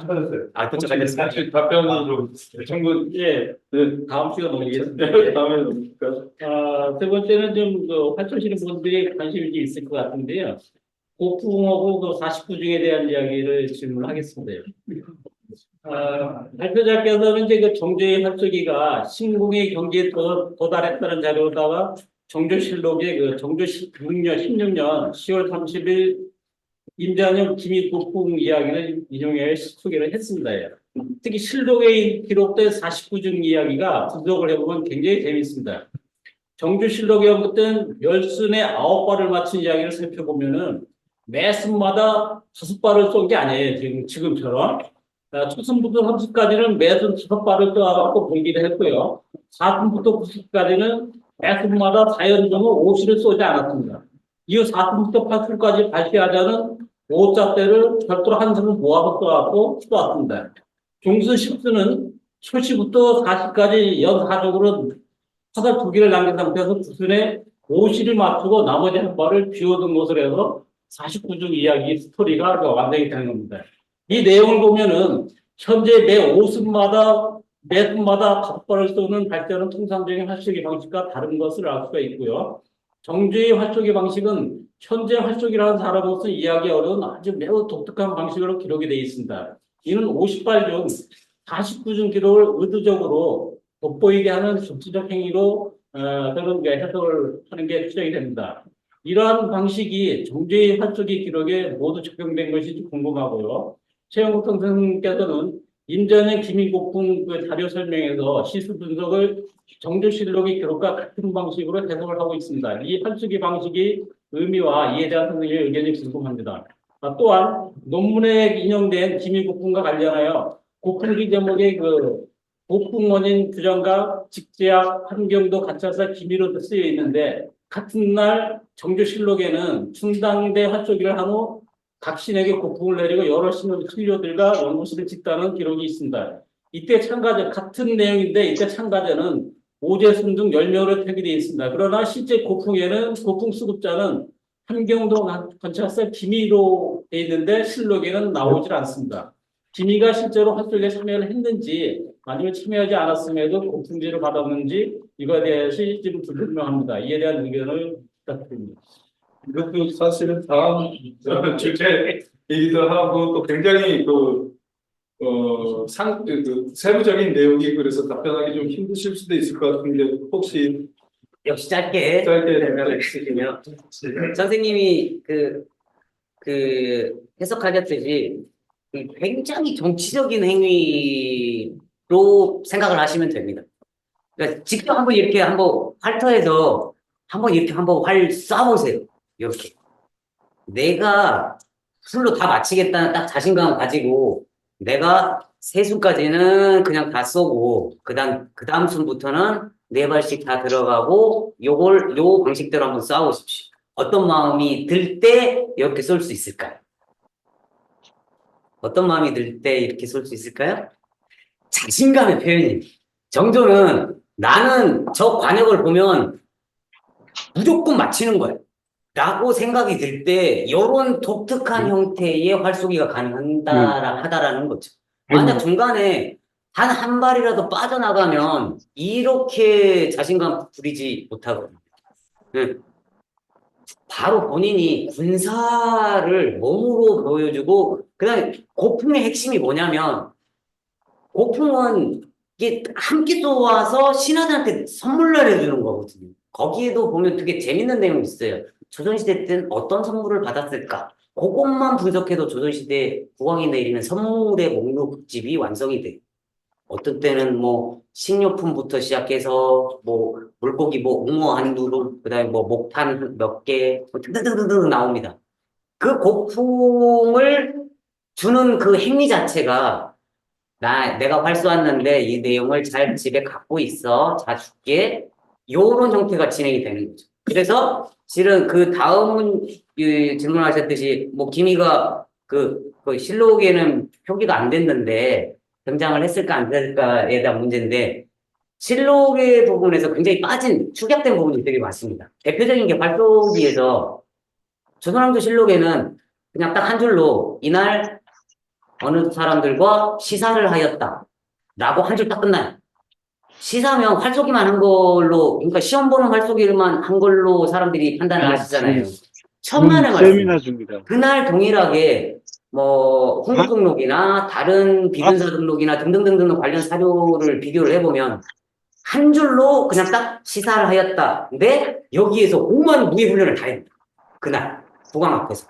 [SPEAKER 2] 도착하셨습니다.
[SPEAKER 1] 사실 답변은 좀 정부
[SPEAKER 4] 예,
[SPEAKER 1] 네.
[SPEAKER 4] 다음 시간 넘기겠습니다.
[SPEAKER 1] 다음에 넘길까요?
[SPEAKER 4] 세 번째는 좀 활동하시는 분들이 관심이 있을 것 같은데요. 고풍하고 그 49중에 대한 이야기를 질문하겠습니다. 발표자께서는 이제 그 정조의 활쏘기가 신궁의 경지에 도달했다는 자료다가 정조실록의 그 정조 16년 10월 30일 임자년 김익고풍 이야기를 인용해 소개를 했습니다. 특히 실록에 기록된 49중 이야기가 분석을 해보면 굉장히 재미있습니다. 정조실록에 언급된 멸순의 9발을 맞춘 이야기를 살펴보면은 매 순마다 5발을 쏜 게 아니에요. 지금처럼. 초순부터 30까지는 매순 5발을 떠갖고 공기를 했고요. 4순부터 90까지는 매 순마다 자연적으로 50을 쏘지 않았습니다. 이후 4순부터 8순까지 발휘하자는 5자대를 별도로 한 순을 모아서 쏘았고 쏘았습니다. 중순 10순은 초시부터 40까지 연사적으로 화살 2개를 남긴 상태에서 9순에 50을 맞추고 나머지 한 발을 비워둔 것으로 해서 49중 이야기 스토리가 완성이 되는 겁니다. 이 내용을 보면은 현재 매 5순마다 매 순마다 5발을 쏘는 발전은 통상적인 활쏘기 방식과 다른 것을 알 수가 있고요. 정조의 활쏘기 방식은 현재 활쏘기라는 사람으로서 이해하기 어려운 아주 매우 독특한 방식으로 기록이 되어 있습니다. 이는 50발 중 49중 기록을 의도적으로 돋보이게 하는 정치적 행위로 저는 해석을 하는 게 추정이 됩니다. 이러한 방식이 정조의 활쏘기 기록에 모두 적용된 것이 궁금하고요. 최영국 선생님께서는 임전의 김익고풍 그 자료 설명에서 시수 분석을 정조실록의 기록과 같은 방식으로 해석을 하고 있습니다. 이 활쏘기 방식의 의미와 이에 대한 선생님의 의견이 궁금합니다. 또한 논문에 인용된 김익고풍과 관련하여 고풍기 제목의 그 고풍원인 규정과 직제학 환경도 관찰사 기미로 쓰여 있는데 같은 날 정조실록에는 충당대 활쏘기를 한 후 각신에게 고풍을 내리고 여러 신료들과 연구실을 짓다는 기록이 있습니다. 이때 참가자 같은 내용인데 이때 참가자는 오재순 등 10명으로 표기되어 있습니다. 그러나 실제 고풍에는 고풍 수급자는 함경도 관찰사 기미로 되어 있는데 실록에는 나오질 않습니다. 기미가 실제로 활쏘기에 참여를 했는지 아니면 참여하지 않았음에도 고풍지를 받았는지 이거에 대해서 지금 불분명합니다. 이에 대한 의견을 부탁드립니다.
[SPEAKER 1] 이것도 사실은 다음 주제이기도 하고 또 굉장히 세부적인 내용이 그래서 답변하기 좀 힘드실 수도 있을 것 같은데 혹시
[SPEAKER 2] 역시 짧게
[SPEAKER 1] 짧게
[SPEAKER 2] 설명을 해주시면 선생님이 그 해석하셨듯이 굉장히 정치적인 행위로 생각을 하시면 됩니다. 그러니까 직접 한번 이렇게 한번 활터에서 한번 이렇게 한번 활 쏴보세요. 이렇게. 내가 술로 다 마치겠다는 딱 자신감 가지고 내가 세 순까지는 그냥 다 쏘고 그 다음 순부터는 네 발씩 다 들어가고 요 방식대로 한번 쏴보십시오. 어떤 마음이 들 때 이렇게 쏠 수 있을까요? 어떤 마음이 들 때 이렇게 쏠 수 있을까요? 자신감의 표현입니다. 정조는 나는 저 관역을 보면 무조건 맞히는 거예요. 라고 생각이 들 때 이런 독특한 형태의 활쏘기가 가능하다라는 거죠. 만약 중간에 단 한 발이라도 빠져나가면 이렇게 자신감 부리지 못하거든요. 바로 본인이 군사를 몸으로 보여주고 그다음에 고풍의 핵심이 뭐냐면 고풍은 이게 함께 쏘아서 신하들한테 선물을 해주는 거거든요. 거기에도 보면 되게 재밌는 내용이 있어요. 조선시대 때는 어떤 선물을 받았을까? 그것만 분석해도 조선시대 국왕이 내리는 선물의 목록집이 완성이 돼요. 어떤 때는 뭐 식료품부터 시작해서 뭐 물고기 뭐 웅어 한 두루, 그다음에 뭐 목탄 몇 개, 뭐 등등등등 나옵니다. 그 고풍을 주는 그 행위 자체가 내가 활 쏘았는데 이 내용을 잘 집에 갖고 있어, 자 줄게. 요런 형태가 진행이 되는 거죠. 그래서 실은 그 다음은 질문하셨듯이 뭐 기미가 그 실록에는 표기가 안 됐는데 등장을 했을까 안 했을까에 대한 문제인데 실록의 부분에서 굉장히 축약된 부분이 되게 많습니다. 대표적인 게 활쏘기에서 조선왕조 실록에는 그냥 딱 한 줄로 이날 어느 사람들과 시사를 하였다 라고 한 줄 딱 끝나요. 시사면 활쏘기만 한 걸로, 그러니까 시험 보는 활쏘기만 한 걸로 사람들이 판단을 하시잖아요. 천만의 말씀.
[SPEAKER 5] 세미나 중이다.
[SPEAKER 2] 그날 동일하게 뭐 흥국록이나 다른 비근사 등록이나 등등등등 관련 사료를 비교를 해보면 한 줄로 그냥 딱 시사를 하였다. 근데 여기에서 오만 무예훈련을 다 했다. 그날 국왕 앞에서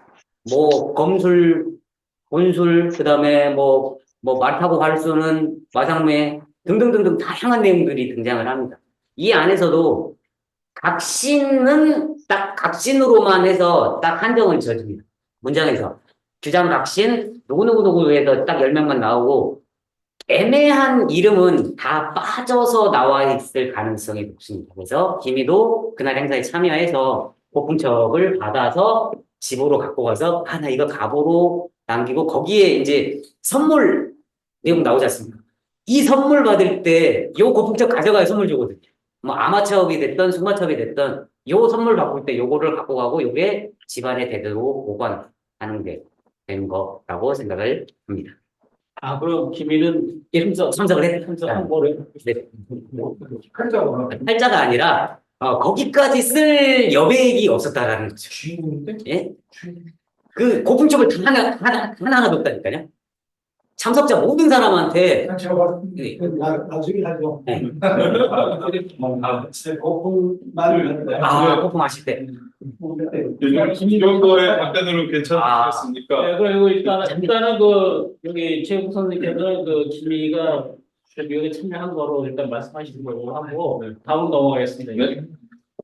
[SPEAKER 2] 뭐 검술, 본술, 그다음에 뭐 말 타고 활 쏘는 마상매 등등등등 다양한 내용들이 등장을 합니다. 이 안에서도 각신은 딱 각신으로만 해서 딱 한정을 지어줍니다. 문장에서 주장 각신 누구누구누구에서 딱 10명만 나오고 애매한 이름은 다 빠져서 나와 있을 가능성이 높습니다. 그래서 기미도 그날 행사에 참여해서 고풍첩을 받아서 집으로 갖고 가서 나 이거 갑오로 남기고 거기에 이제 선물 내용 나오지 않습니까? 이 선물 받을 때 요 고풍첩 가져가야 선물 주거든요. 뭐 아마첩이 됐던 수마첩이 됐던 요 선물 바꿀 때 요거를 갖고 가고 요게 집안에 대대로 보관하는 게 되는 거라고 생각을 합니다.
[SPEAKER 4] 아, 그럼 기미는
[SPEAKER 2] 참석을 했다.
[SPEAKER 4] 참석한 거를.
[SPEAKER 2] 네.
[SPEAKER 3] 한자로
[SPEAKER 2] 팔자가 아니라 거기까지 쓸 여백이 없었다라는 거죠.
[SPEAKER 3] 주인공인데?
[SPEAKER 2] 예? 그 고풍첩을 하나하나 뒀다니까요. 참석자 모든 사람한테
[SPEAKER 3] 제가 봤을
[SPEAKER 2] 네.
[SPEAKER 3] 때 나중에 하죠.
[SPEAKER 2] 네.
[SPEAKER 3] 고풍만
[SPEAKER 2] 고풍 하실 때
[SPEAKER 1] 이런 거에 답변으로 괜찮으셨습니까?
[SPEAKER 4] 네, 그리고 일단은 여기 최국 선생님께서는 기미가 여기 참여한 거로 일단 말씀하시는 걸로 하고 다음 넘어가겠습니다.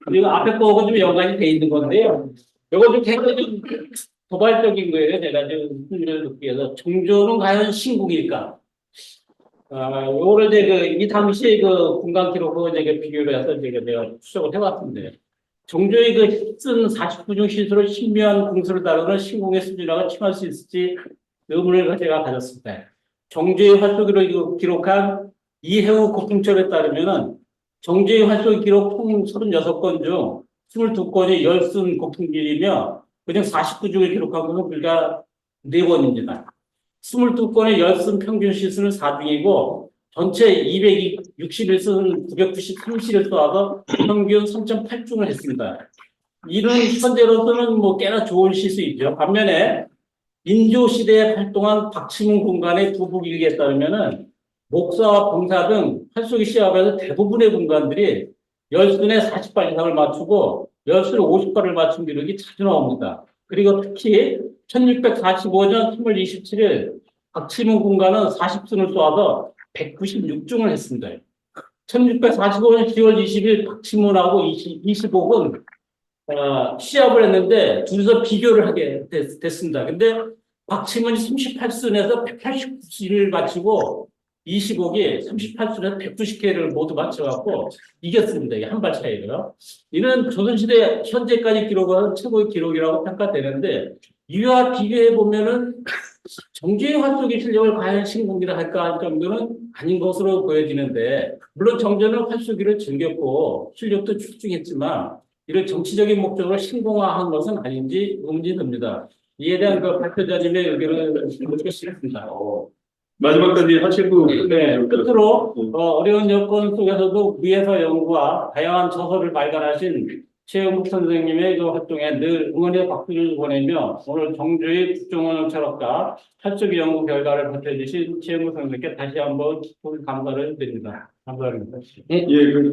[SPEAKER 4] 그리고 앞에 거하고 좀 연관이 돼 있는 건데요. 이거 좀 굉장히 좀 도발적인 거예요. 제가 지금 순위를 듣기 위해서 정조는 과연 신국일까? 요거를 이제 이 당시에 군강 기록을 제가 비교를 해서 내가 추적을 해왔는데 정조의 쓴 49종 시술을 신묘한 궁수를 다루는 신궁의 수준이라고 칭할 수 있을지 의문을 제가 가졌습니다. 정조의 활쏘기로 기록한 이해우 고풍첩에 따르면은 정조의 활쏘기 기록 총 36건 중 22건이 열순 고풍길이며 그냥 49종을 기록한 것은 불과 4건입니다. 22건의 열순 평균 시수는 4등이고 전체 261순 993시를 쏘아서 평균 3.8중을 했습니다. 이런 현재로서는 뭐 꽤나 좋은 시수이죠. 반면에 민조 시대에 활동한 박치문 군관의 두북일기에 따르면은 목사와 봉사 등 활쏘기 시합에서 대부분의 군관들이 열순에 40발 이상을 맞추고 열순에 50발을 맞춘 기록이 자주 나옵니다. 그리고 특히 1645년 3월 27일 박치문 군관은 40승을 쏘아서 196중을 했습니다. 1645년 10월 20일 박치문하고 이시복은 시합을 했는데 둘이서 비교를 하게 됐습니다. 근데 박치문이 38순에서 189승을 마치고 이시복이 38순에서 190개를 모두 맞춰갖고 이겼습니다. 이게 한 발 차이로요. 이는 조선시대 현재까지 기록한 최고의 기록이라고 평가되는데 이와 비교해 보면은 정주의 활쏘기 실력을 과연 신공기라 할까 할 정도는 아닌 것으로 보여지는데 물론 정조는 활쏘기를 즐겼고 실력도 출중했지만 이런 정치적인 목적으로 신공화한 것은 아닌지 의문이 듭니다. 이에 대한 그 발표자님의 의견을 묻겠습니다.
[SPEAKER 1] 마지막까지 하시고
[SPEAKER 4] 네, 끝으로 어려운 여건 속에서도 위에서 연구와 다양한 저서를 발간하신 최영국 선생님의 그 활동에 늘 응원의 박수를 보내며 오늘 정주의 국정원 철학과 활쏘기 연구 결과를 발표해주신 최영국 선생님께 다시 한번 깊은 감사를 드립니다. 감사합니다.
[SPEAKER 1] 예, 그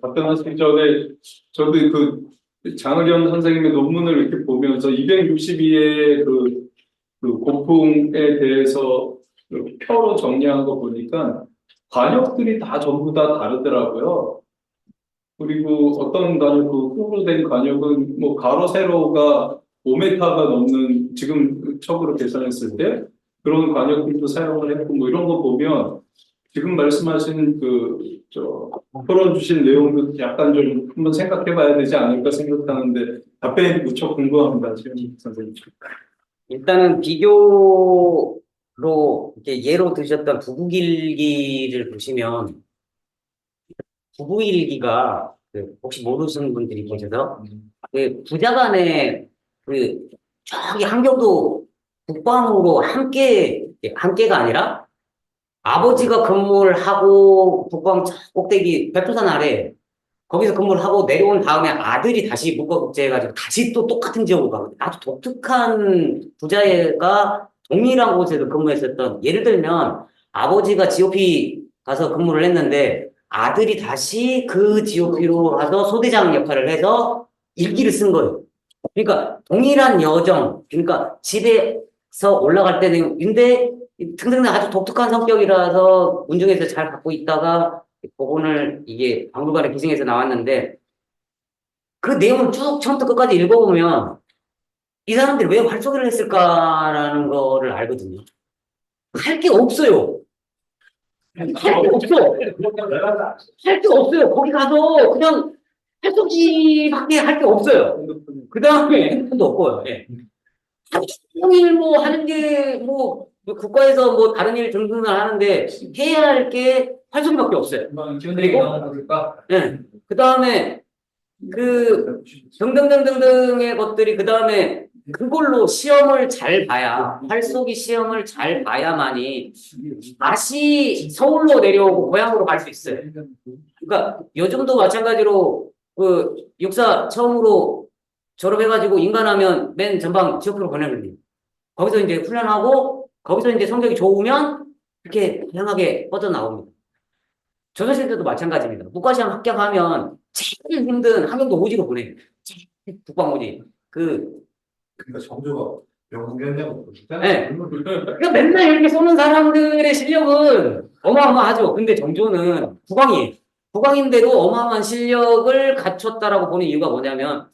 [SPEAKER 1] 답변하시기 전에 저도 그 장의원 선생님의 논문을 이렇게 보면서 262의 그 고풍에 대해서 그 표로 정리한 거 보니까 관역들이 다 전부 다 다르더라고요. 그리고 어떤 관역, 그 표로 된 관역은 뭐 가로 세로가 5m가 넘는 지금 척으로 계산했을 때 그런 관역들도 사용을 했고 뭐 이런 거 보면 지금 말씀하신 토론 주신 내용도 약간 좀 한번 생각해 봐야 되지 않을까 생각하는데 답변이 무척 궁금합니다. 지금 선생님.
[SPEAKER 2] 일단은 비교로 이렇게 예로 드셨던 부부일기를 보시면 부부일기가 혹시 모르시는 분들이 계셔서 그 부자간에 그 저기 한경도 북방으로 함께가 아니라 아버지가 근무를 하고 북방 꼭대기 백두산 아래 거기서 근무를 하고 내려온 다음에 아들이 다시 문과국제해가지고 다시 또 똑같은 지역으로 가거든요. 아주 독특한 부자애가 동일한 곳에서 근무했었던, 예를 들면 아버지가 GOP 가서 근무를 했는데 아들이 다시 그 GOP로 가서 소대장 역할을 해서 일기를 쓴 거예요. 그러니까 동일한 여정, 그러니까 집에서 올라갈 때는 근데 등등등 아주 독특한 성격이라서 문중에서 잘 갖고 있다가 복원을 이게 박물관에 기증해서 나왔는데 그 내용을 쭉 처음부터 끝까지 읽어보면 이 사람들이 왜 활쏘기를 했을까라는 거를 알거든요. 할 게 없어요. 할 게 없어. 할 게 없어요. 거기 가서 그냥 활쏘기밖에 할 게 없어요. 그 다음에 핸드폰도 없고요. 예. 하루 종일 뭐 하는 게 뭐 국가에서 뭐 다른 일 등등을 하는데 해야 할 게 활쏘기밖에 없어요. 그리고 예. 그 다음에 그 등등등등등의 것들이 그 다음에 그걸로 시험을 잘 봐야 활쏘기 시험을 잘 봐야만이 다시 서울로 내려오고 고향으로 갈 수 있어요. 그러니까 요즘도 마찬가지로 그 육사 처음으로 졸업해가지고 인간하면 맨 전방 지역으로 보내는 거기서 이제 훈련하고 거기서 이제 성적이 좋으면 이렇게 다양하게 뻗어나옵니다. 조선시대도 마찬가지입니다. 문과시험 합격하면 제일 힘든 한경도 오지로 보내요. 북방오지.
[SPEAKER 5] 그러니까 정조가 명성했냐고
[SPEAKER 2] 네. 그러니까 맨날 이렇게 쏘는 사람들의 실력은 어마어마하죠. 근데 정조는 국왕이에요. 국왕인데도 어마어마한 실력을 갖췄다라고 보는 이유가 뭐냐면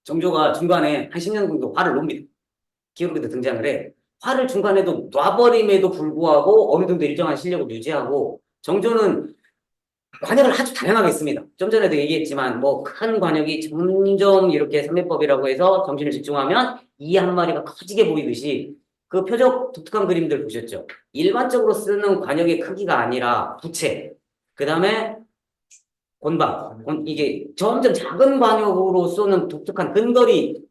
[SPEAKER 2] 정조가 중간에 한 10년 정도 화를 놉니다. 기록에도 등장을 해. 화를 중간에도 놔버림에도 불구하고 어느 정도 일정한 실력을 유지하고 정조는 관역을 아주 다양하게 씁니다. 좀 전에도 얘기했지만 뭐 큰 관역이 점점 이렇게 삼매법이라고 해서 정신을 집중하면 이 한 마리가 커지게 보이듯이 그 표적 독특한 그림들 보셨죠? 일반적으로 쓰는 관역의 크기가 아니라 부채, 그 다음에 곤방, 이게 점점 작은 관역으로 쏘는 독특한 근거리를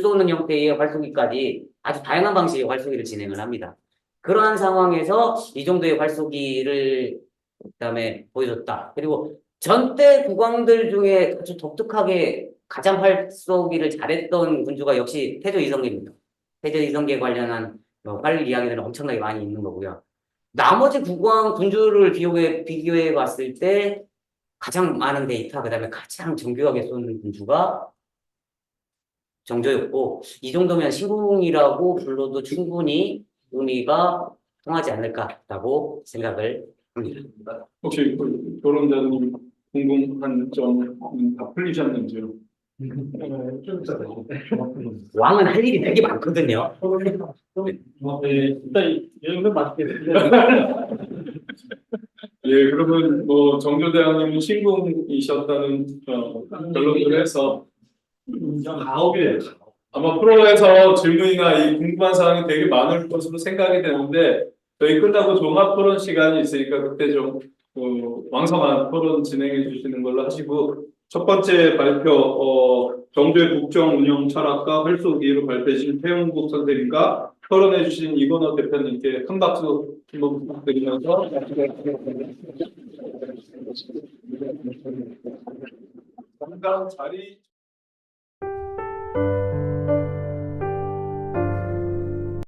[SPEAKER 2] 쏘는 형태의 활쏘기까지 아주 다양한 방식의 활쏘기를 진행을 합니다. 그러한 상황에서 이 정도의 활쏘기를 그다음에 보여줬다. 그리고 전대 국왕들 중에 아주 독특하게 가장 활쏘기를 잘했던 군주가 역시 태조 이성계입니다. 태조 이성계 관련한 활 이야기들은 엄청나게 많이 있는 거고요. 나머지 국왕 군주를 비교해 봤을 때 가장 많은 데이터, 그다음에 가장 정교하게 쏘는 군주가 정조였고 이 정도면 신궁이라고 불러도 충분히 의미가 통하지 않을까라고 생각을 합니다.
[SPEAKER 1] 혹시 그 결혼자님 궁금한 점은 다 풀리셨는지요?
[SPEAKER 5] 좀 있어요.
[SPEAKER 2] 왕은 할 일이 되게 많거든요.
[SPEAKER 4] 네, 일단 이 정도 맞겠습니다.
[SPEAKER 1] 예, 그러면 뭐 정조대왕님은 신궁이셨다는 결론을 해서
[SPEAKER 5] 가업이래요.
[SPEAKER 1] 아마 프로에서 질문이나 이 궁금한 사항이 되게 많을 것으로 생각이 되는데 저희 끝나고 종합 토론 시간이 있으니까 그때 좀 왕성한 토론 진행해 주시는 걸로 하시고 첫 번째 발표 정조의 국정 운영 철학과 활쏘기로 발표해 주신 태용국 선생님과 토론해 주신 이건호 대표님께 큰 박수 한번 부탁드리면서 잠깐 자리